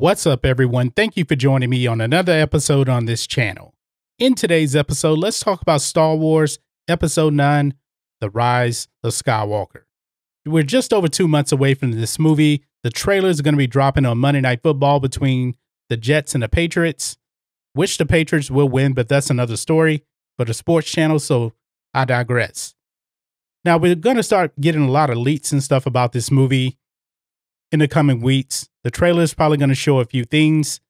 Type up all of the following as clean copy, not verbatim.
What's up, everyone? Thank you for joining me on another episode on this channel. In today's episode, let's talk about Star Wars Episode 9, The Rise of Skywalker. We're just over 2 months away from this movie. The trailer is going to be dropping on Monday Night Football between the Jets and the Patriots. Which the Patriots will win, but that's another story for the sports channel, so I digress. Now, we're going to start getting a lot of leaks and stuff about this movie in the coming weeks. The trailer is probably going to show a few things,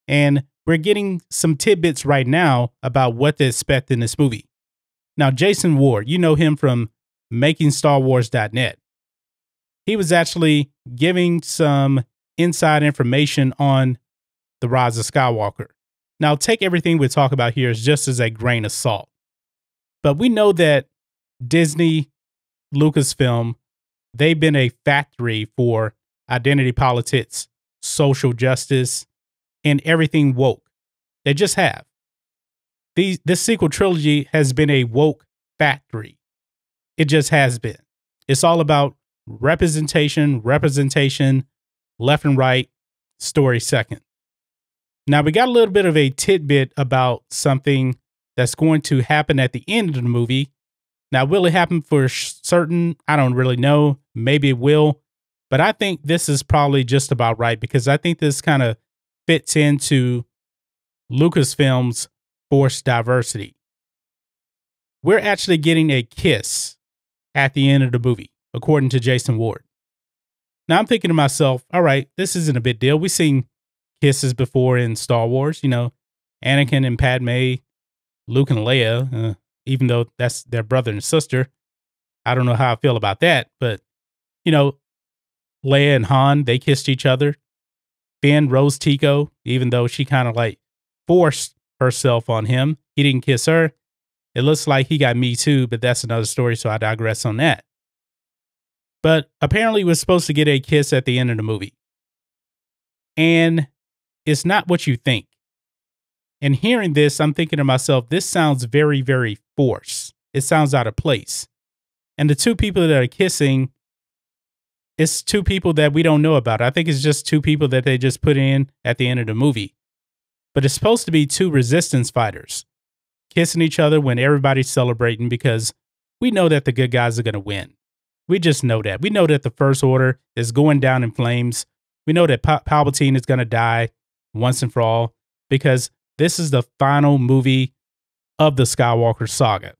and we're getting some tidbits right now about what to expect in this movie. Now, Jason Ward, you know him from MakingStarWars.net. He was actually giving some inside information on The Rise of Skywalker. Now, take everything we talk about here as just as a grain of salt. But we know that Disney, Lucasfilm, they've been a factory for identity politics, social justice, and everything woke. They just have. This sequel trilogy has been a woke factory. It just has been. It's all about representation, left and right, story second. Now, we got a little bit of a tidbit about something that's going to happen at the end of the movie. Now, will it happen for certain? I don't really know. Maybe it will. But I think this is probably just about right, because I think this kind of fits into Lucasfilm's forced diversity. We're actually getting a kiss at the end of the movie, according to Jason Ward. Now, I'm thinking to myself, all right, this isn't a big deal. We've seen kisses before in Star Wars, you know, Anakin and Padme, Luke and Leia, even though that's their brother and sister. I don't know how I feel about that, but, you know, Leia and Han, they kissed each other. Finn rose Tico, even though she kind of like forced herself on him. He didn't kiss her. It looks like he got Me Too, but that's another story, so I digress on that. But apparently we're supposed to get a kiss at the end of the movie. And it's not what you think. And hearing this, I'm thinking to myself, this sounds very, very forced. It sounds out of place. And the two people that are kissing, it's two people that we don't know about. I think it's just two people that they just put in at the end of the movie. But it's supposed to be two resistance fighters kissing each other when everybody's celebrating, because we know that the good guys are going to win. We just know that. We know that the First Order is going down in flames. We know that Palpatine is going to die once and for all, because this is the final movie of the Skywalker saga.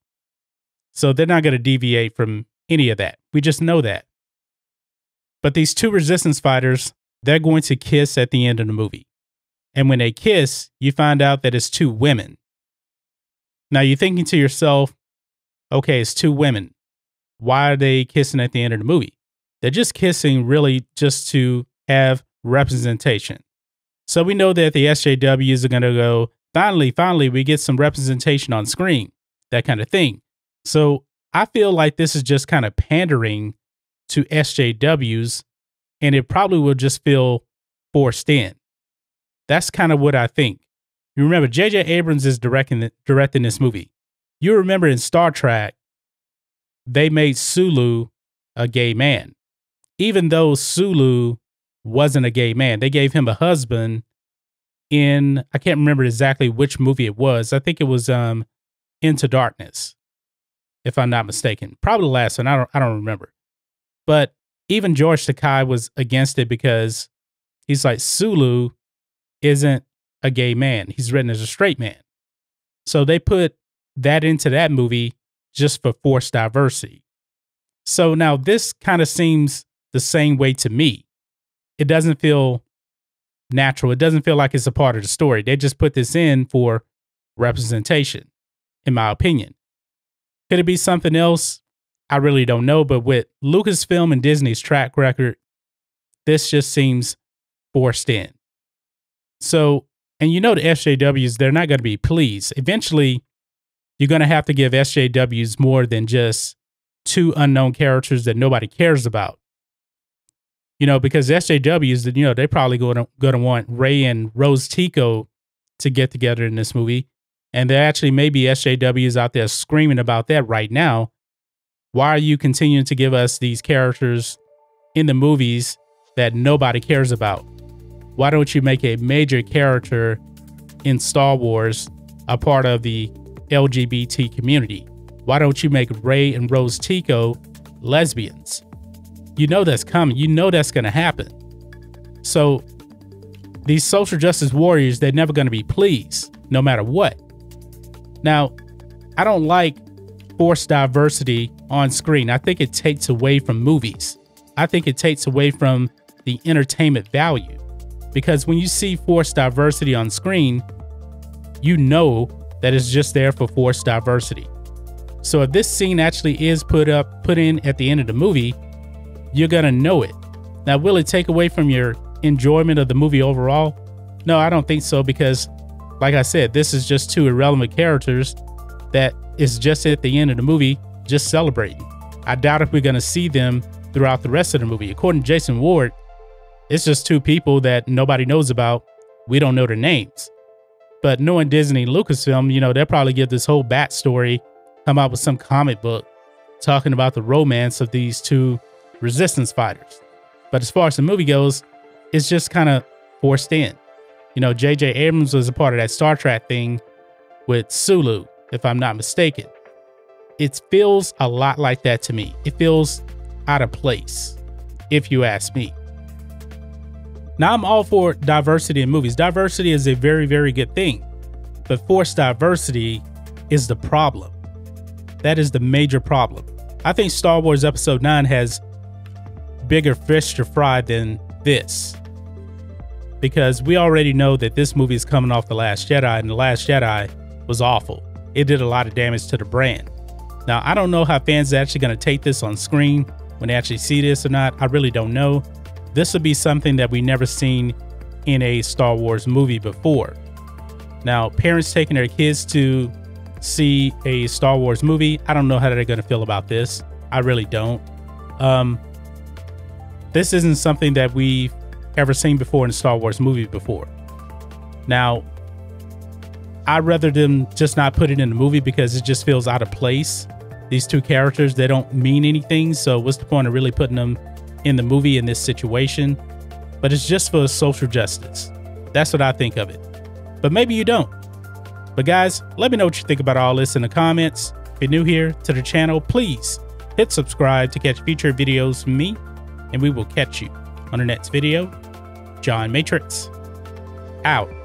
So they're not going to deviate from any of that. We just know that. But these two resistance fighters, they're going to kiss at the end of the movie. And when they kiss, you find out that it's two women. Now you're thinking to yourself, okay, it's two women. Why are they kissing at the end of the movie? They're just kissing really just to have representation. So we know that the SJWs are going to go, finally, we get some representation on screen, that kind of thing. So I feel like this is just kind of pandering to SJWs, and it probably will just feel forced in. That's kind of what I think. You remember, J.J. Abrams is directing this movie. You remember in Star Trek, they made Sulu a gay man. Even though Sulu wasn't a gay man, they gave him a husband in, I can't remember exactly which movie it was. I think it was Into Darkness, if I'm not mistaken. Probably the last one. I don't remember. But even George Takei was against it, because he's like, Sulu isn't a gay man. He's written as a straight man. So they put that into that movie just for forced diversity. So now this kind of seems the same way to me. It doesn't feel natural. It doesn't feel like it's a part of the story. They just put this in for representation, in my opinion. Could it be something else? I really don't know. But with Lucasfilm and Disney's track record, this just seems forced in. So, and you know the SJWs, they're not going to be pleased. Eventually, you're going to have to give SJWs more than just two unknown characters that nobody cares about. You know, because SJWs, you know, they're probably going to want Rey and Rose Tico to get together in this movie. And there actually may be SJWs out there screaming about that right now. Why are you continuing to give us these characters in the movies that nobody cares about? why don't you make a major character in Star Wars a part of the LGBT community? Why don't you make Rey and Rose Tico lesbians? You know that's coming. You know that's going to happen. So these social justice warriors, they're never going to be pleased, no matter what. Now, I don't like forced diversity on screen. I think it takes away from movies. I think it takes away from the entertainment value. Because when you see forced diversity on screen, you know that it's just there for forced diversity. So if this scene actually is put in at the end of the movie, you're gonna know it. Now, will it take away from your enjoyment of the movie overall? No, I don't think so, because like I said, this is just two irrelevant characters that is just at the end of the movie, just celebrating. I doubt if we're gonna see them throughout the rest of the movie. According to Jason Ward, it's just two people that nobody knows about. We don't know their names. But knowing Disney and Lucasfilm, you know, they'll probably give this whole backstory, come out with some comic book talking about the romance of these two resistance fighters. But as far as the movie goes, it's just kind of forced in. You know, J.J. Abrams was a part of that Star Trek thing with Sulu, if I'm not mistaken. It feels a lot like that to me. It feels out of place, if you ask me. Now, I'm all for diversity in movies. Diversity is a very, very good thing. But forced diversity is the problem. That is the major problem. I think Star Wars Episode 9 has bigger fish to fry than this. Because we already know that this movie is coming off The Last Jedi, and The Last Jedi was awful. It did a lot of damage to the brand. Now, I don't know how fans are actually going to take this on screen when they actually see this or not. I really don't know. This would be something that we never seen in a Star Wars movie before. Now, parents taking their kids to see a Star Wars movie, I don't know how they're going to feel about this. I really don't. This isn't something that we've ever seen before in a Star Wars movie before. Now, I'd rather them just not put it in the movie because it just feels out of place. These two characters, they don't mean anything. So what's the point of really putting them in the movie in this situation? But it's just for social justice. That's what I think of it. But maybe you don't. But guys, let me know what you think about all this in the comments. If you're new here to the channel, please hit subscribe to catch future videos from me, and we will catch you on the next video. John Matrixx, out.